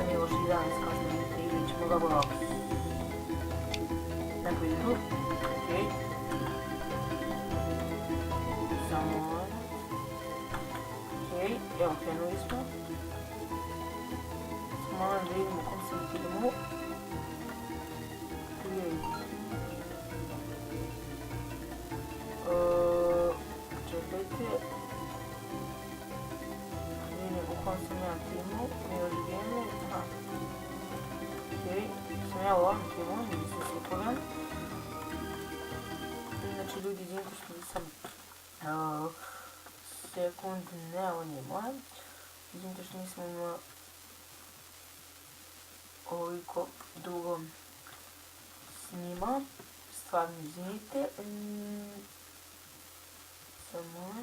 sam Miloš 11 kao što vidite i ćemo ga Roblox. Neko igru. Okej. Samo okej, evo krenuli smo. Samo moram da vidimo u kom se filmu. Čekajte. Vidim u kom sam ja filmu. Miloš Gamer. Aha. Okej, sam ja u ovom filmu, nisam se pogledam. Znači ljudi, izvinite što nisam sekund, ne, on je moj. Izvinite što nisam imao ovoliko dugo snima. Stvarno izvinite. Samo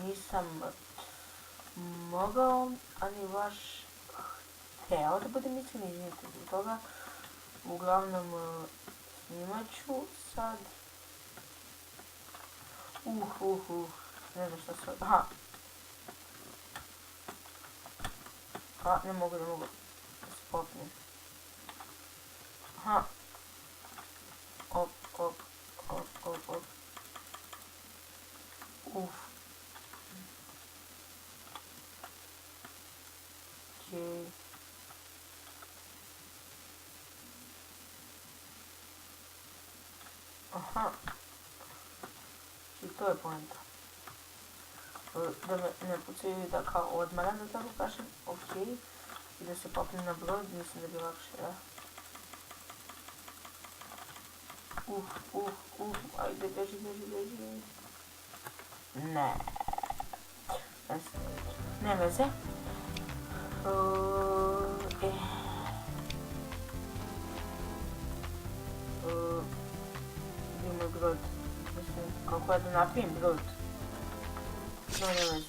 nisam mogao, ali baš hteo da budem iskren, izvinite zbog toga. Uglavnom snimat ću sad. Ne znam šta se... Aha. Ne mogu da se popnem. Aha. Op. Okej. Aha. I to je poenta. Da me ne pucaju da kao odmaram, da tako kažem. Okej. I da se popnem na broj, mislim da bi lakše, da. Ajde, beži. Ne. Ne veze. Gdje moj brod? Mislim, kako ja da napijem brod? No, ne veze.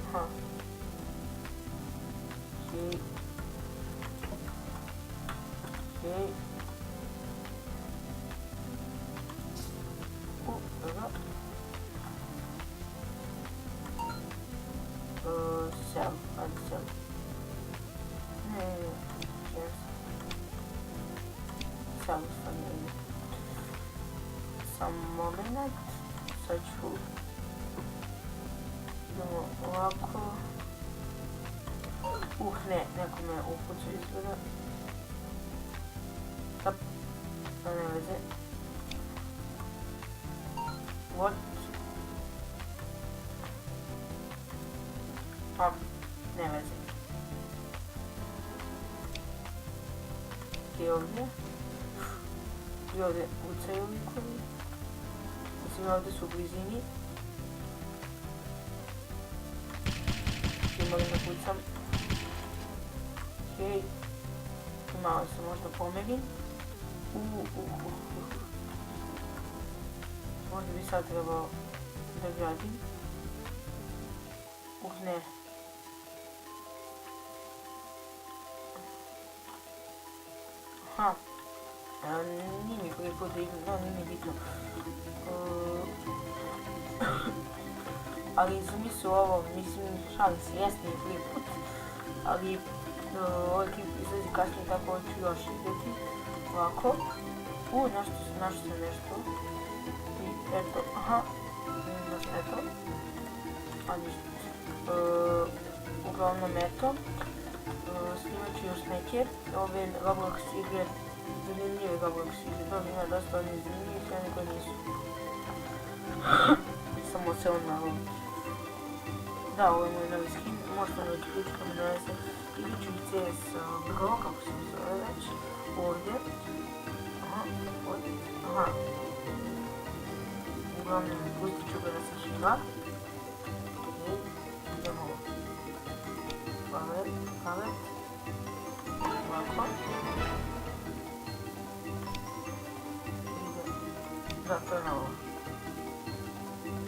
Aha. Okej. Dobro. Sell, ajde sell. Ne, sell stvarno. Samo moment. Sad ću... Idemo ovako. Ne, neko me upucu izgleda. Tap. Ne veze. What? Ne veze. I ovdje. I ovdje ucaju likovi. Mislim, ovdje su u blizini. I molim da pucam. Okej. Malo se možda pomerim. Možda bi sad trebao da gradim. Ne. Aha. Nije mi prvi put da igram, no nije mi bitno. Ali zamisli ovo, mislim, šalim se, jeste mi prvi put. Ali ovaj klip izlazi kasnije, tako ću još igrati. Ovako. Našao sam nešto. I eto, aha. Eto. A ništa. Uglavnom eto. Snimat ću još neke. Ove Roblox igre, zanimljive Roblox igre. Dobro, ima dosta onih zanimljivih, a neko nisu. Samo se on malo. Da, ovo je moj novi skin, možete naći ključkom na veze. Igrat ću i CS Bro, kako se mi zove već. Ovdje. Aha. Uglavnom, pustit ću ga da se hiva. Idemo. Palet. Ovako. Da, to je novo.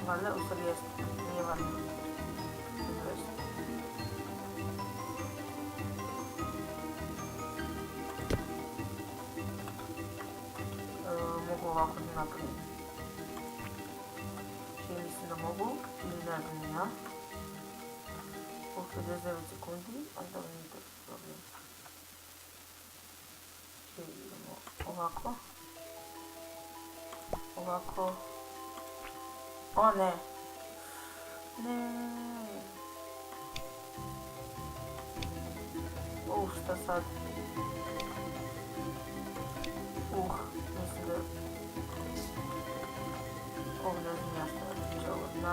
Valjda, u stvari jeste. Nije valjda. Mogu ovako da napravim. se da mogu, ili ne znam ja. U 59 sekundi, ali da nije to problem. I idemo ovako. Ovako. O ne! Ne! Šta sad? Mislim da... Ovo ne znam ja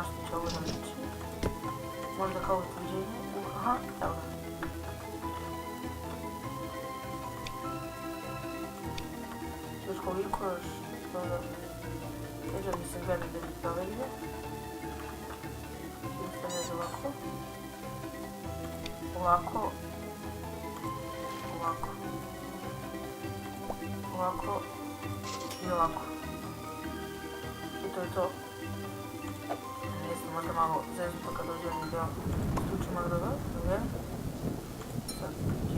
što će ovo da liči. Možda kao utvrđenje. Aha, evo ga. Još koliko još toga. Neđer mi se gleda da mi to ide. Ili se neđe ovako. Ovako. Ovako. Ovako. I ovako. I to je to. Jesam možda malo zeznuto kad dođem i da isključim agregat. Ok. Sad, ok.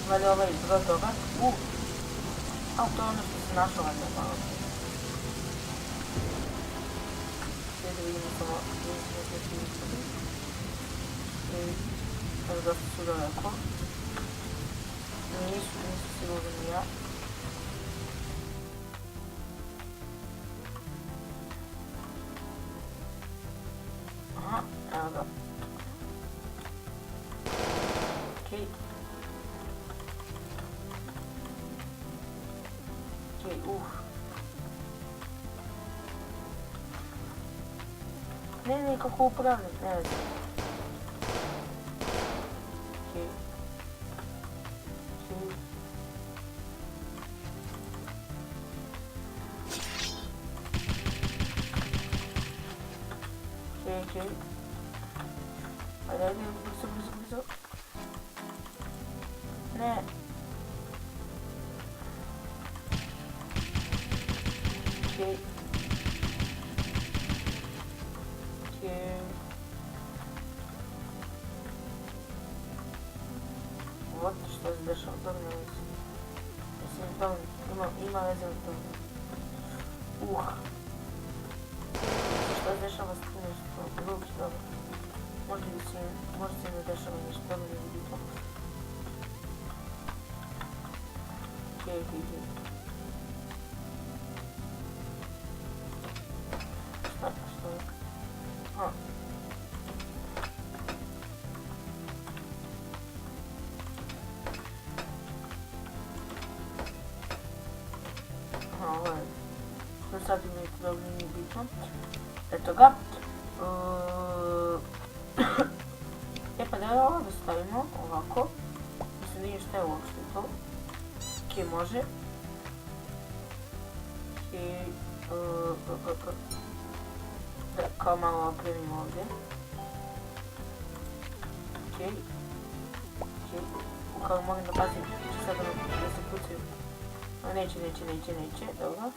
Valjda ovaj broj toga. A to je ono što se našlo valjda malo. Sve da vidimo samo sljedeći izgledi. Evo dosta su daleko. Nisu sigurno ni ja. Aha, evo ga. Okej. Ne, kako upravljati, ne znam. Okej. Okej. Ajde, brzo. Ne. Okej. Вот что с дешевым догнались. Если там има везе от това. Що с дешева нещо? Руки, добре. Може си не дешева нещо, да не види това. Окей. Що е? Sad mi to nije bitno. Eto ga. E pa da je ovo da stavimo ovako. Mislim da nije šta je uopšte to. Ok, može. I da kao malo opremimo ovdje. Ok. Kao molim da pazim, će sad da se pucaju. Neće, dobro.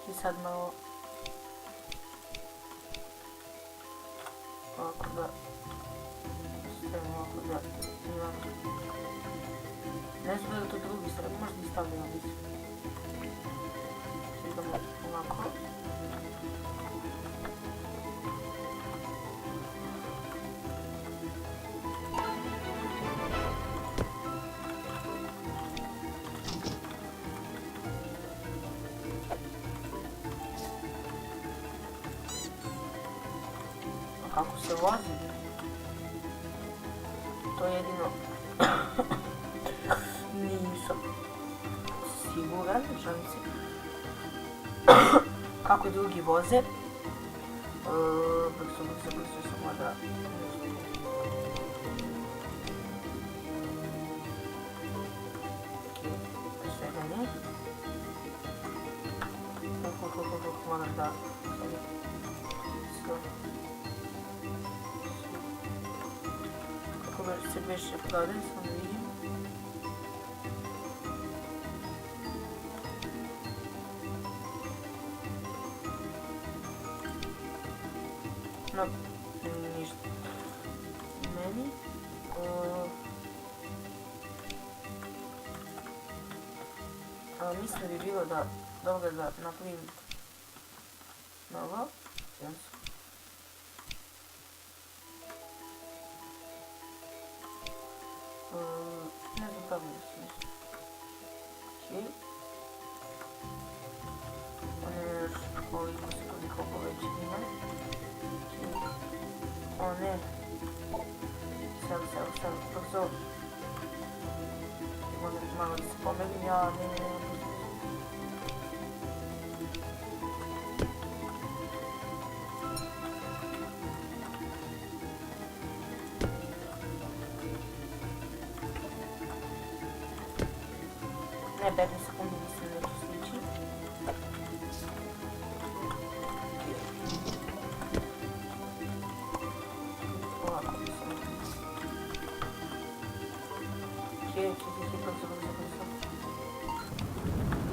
I sad malo ovako da stavimo ovako da imam. Ne znam da je to drugi strani, možda i stavljamo biti. Idemo ovako. Kako se vozi, to jedino nisam siguran, šalim se, kako drugi voze. Brzo samo da... Sve da ne. Moram da... Kako se beše prodaje, samo vidim. No, ništa. Meni mislim da bi bilo da dobro da napravim novo. Ne znam kako da se mislim. Okej. On je još koliko se koliko poveći ima. O ne. Sad, brzo. Možda malo da se pomerim, ja ne. Ne, 15 sekundi mislim da ću stići. Ovako mislim. Okej, brzo.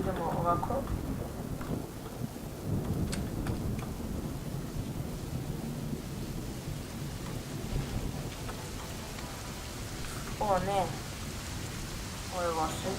Idemo ovako. O ne. Ovo je loše.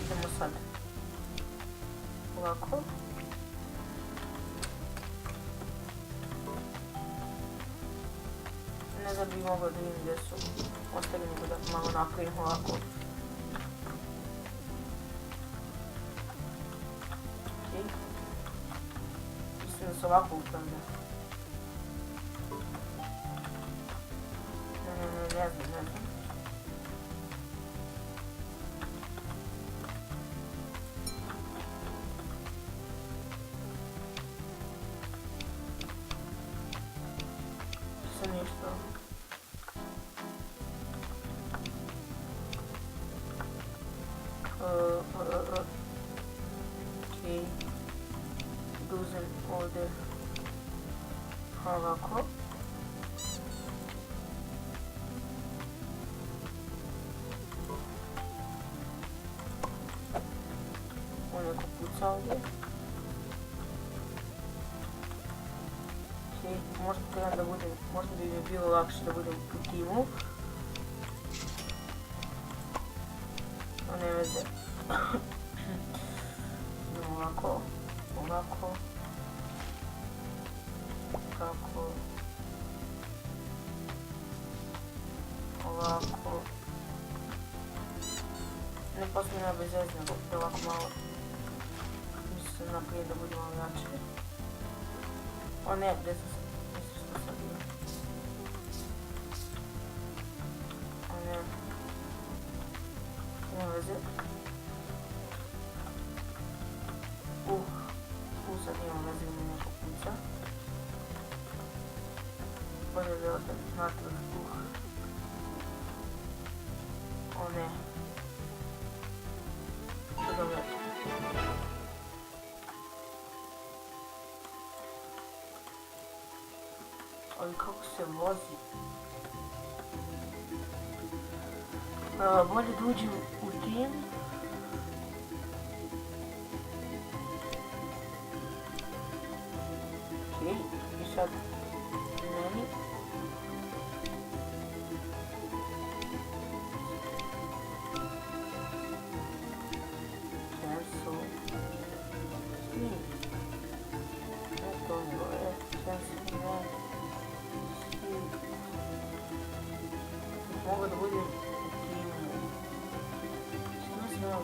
Idemo sad ovako. Ne da bi mogla da vidim gdje su ostali, nego da malo napravim ovako. Okej. Mislim da se ovako upravlja. Ne znam. Sam ništa. Okej. Da uzem ovdje ovako. On neko puca ovdje. Okej, možda trebam da budem, možda bi mi bilo lakše da budem u timu. No ne veze. Ovako. Tako. Ovako. Ne poslije nema bez veze, nego da ovako malo. Mislim naprijed da budem malo jače. O ne, gdje sam se, mislim što sam bio. O ne. Nema veze. Sad imam veze mi neko puca. Bolje da odem natrag. O ne. Što dobro. Ali kako se vozi. Bolje da uđem u tim. Okej, i sad meni. Cancel. Smi. Ne to nego je. Cancel, ne. Smi. Mogu da budem u timu. Što se da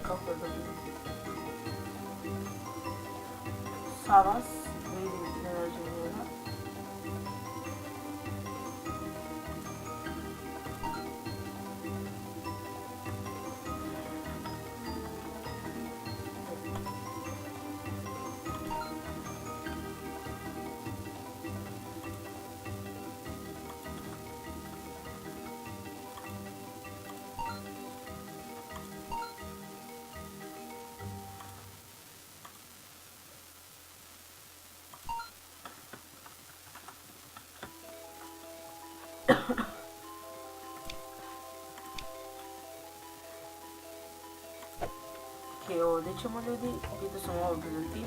kako je da vidim. Savas, vidim ne nađem njega. Ok, ovdje ćemo ljudi, pitao sam ovo gilotin,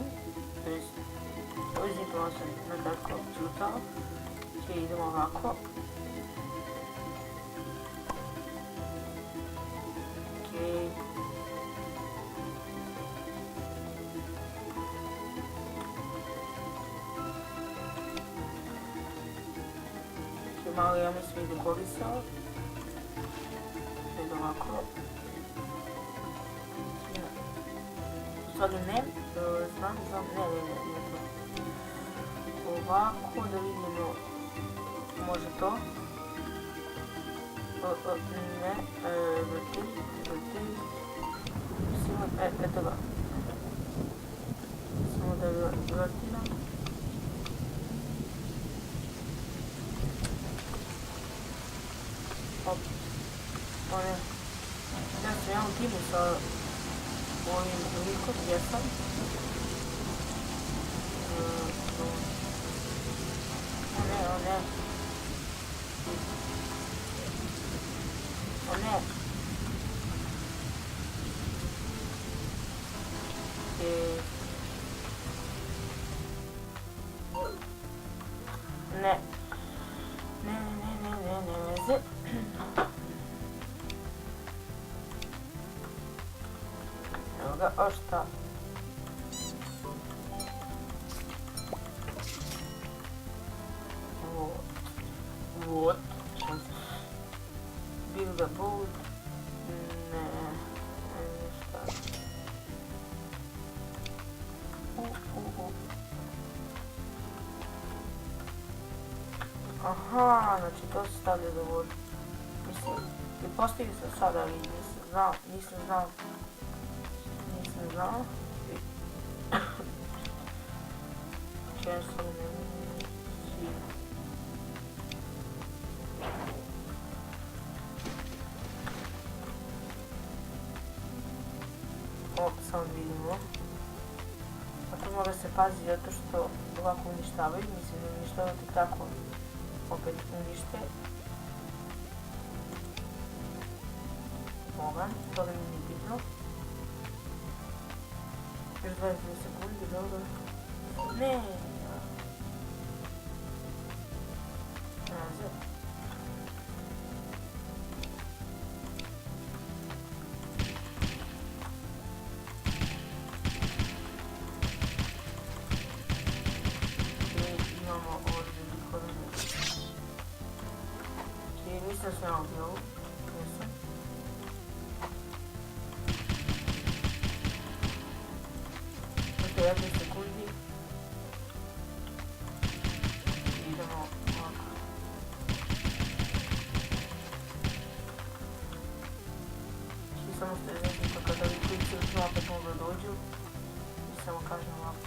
to jest, uzimite vam sam nakratko čutao. Ok, idemo ovako. Ok. Ok, malo ja mislim i dekorisao. Ajde ovako. Stvari ne, znam, ne to. Ovako, da vidimo, može to. Ne, vrti, eto ga. Samo da vrtiram. Op, one, ja sam jedan timu sa ovim likom, jesam. O ne. Ne veze. Evo ga, ošta. Вот. Build a boat. Ne. Šta? Aha, znači to se stavlja za vodu. Mislim, i postavio sam sada, ali nisam znao. Često ne svi. Samo vidimo. A to mora se paziti zato što ovako uništavaju, mislim da uništavati tako opet unište. Moga, toga mi nije bitno. Još 20 sekundi, dobro. Ne! Nazad. Nisam sve ovdje ovu, jesam. Ok, 1 sekundi. Idemo ovako. I samo što je znači to kada vi klici uzme opet mogu da dođu. I samo kažem ovako.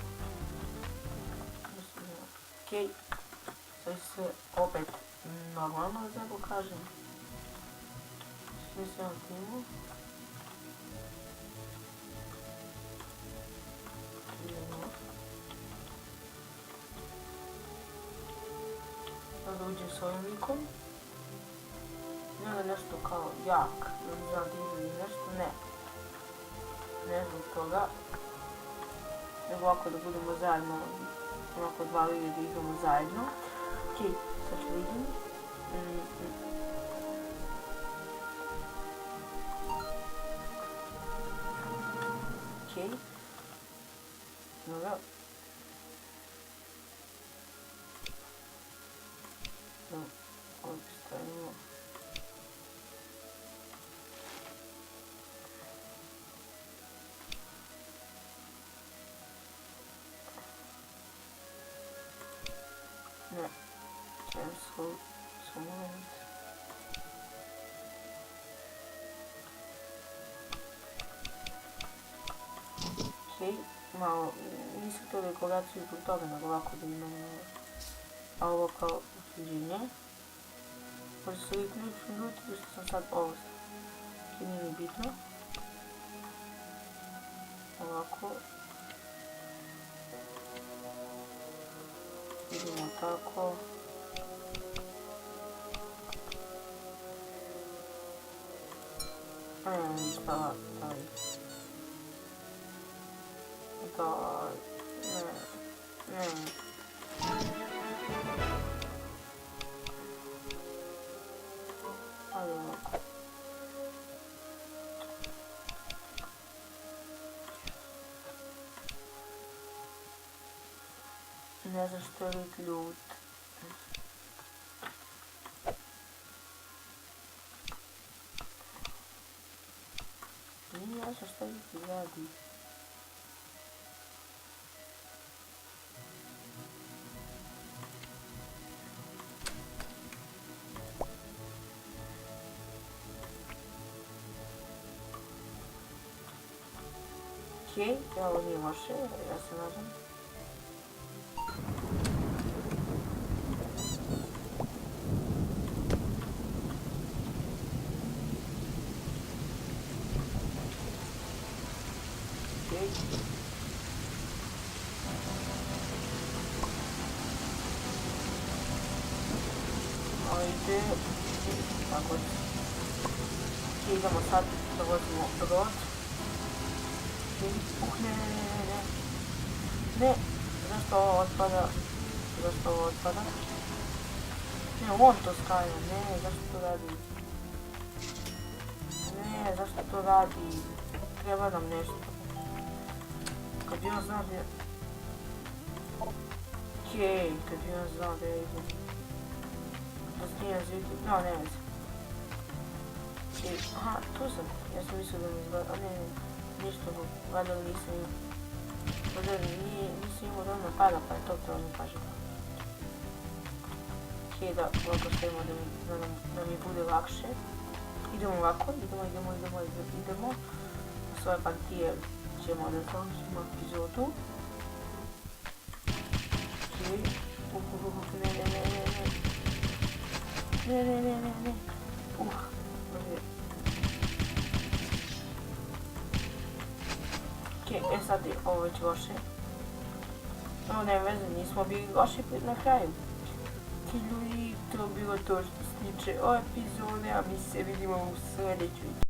Ok, to je sve opet normalno, da tako kažem. Svi se na timu. Sada uđem s ovim likom. Ne da nešto kao jak, ili zadim ili nešto, ne. Ne zbog toga. Nego ovako da budemo zajedno, ovako dva liga da igramo zajedno. Ok, sad ću vidim. Ok. Dobro. Ovdje stavimo. Ne. Cancel. Moment. Ok, malo, nisam to dekoraciju zbog toga, nego ovako da imamo ovo kao usluđenje. Možda se uvijek neću ljuti, da što sam sad ovo što nije mi bitno. Ovako. Idemo tako. Ništa, taj. daj, ne. Ajde ovako. Ne znam što je lik ljut. Nije jasno što lik radi. Okej, ovo nije loše, ja se nadam. Okej. Ajde. Tako. Okej, idemo sad da vozimo brod. Ne, zašto ovo otpada? Zašto ovo otpada? Ne, on to stavlja, ne, zašto to radi? Ne, zašto to radi? Treba nam nešto. Kad bi on znao da je... Okej, kad bi on znao da je idem. Da snijem zvijetu, no, ne vezi. Okej, aha, tu sam. Ja sam mislio da mi izgleda, a ne, ništa, valjda nisam imao. Možda nisam imao dovoljno pada, pa je to mi paže. Okej, da ovako stavimo da mi bude lakše. Idemo ovako, idemo. S ove partije ćemo da završimo epizodu. Okej, ne. Okej, sad je ovo već loše. No, ne veze, nismo bili loši na kraju. Ti ljudi, to bilo to što se tiče ove epizode, a mi se vidimo u sljedećoj.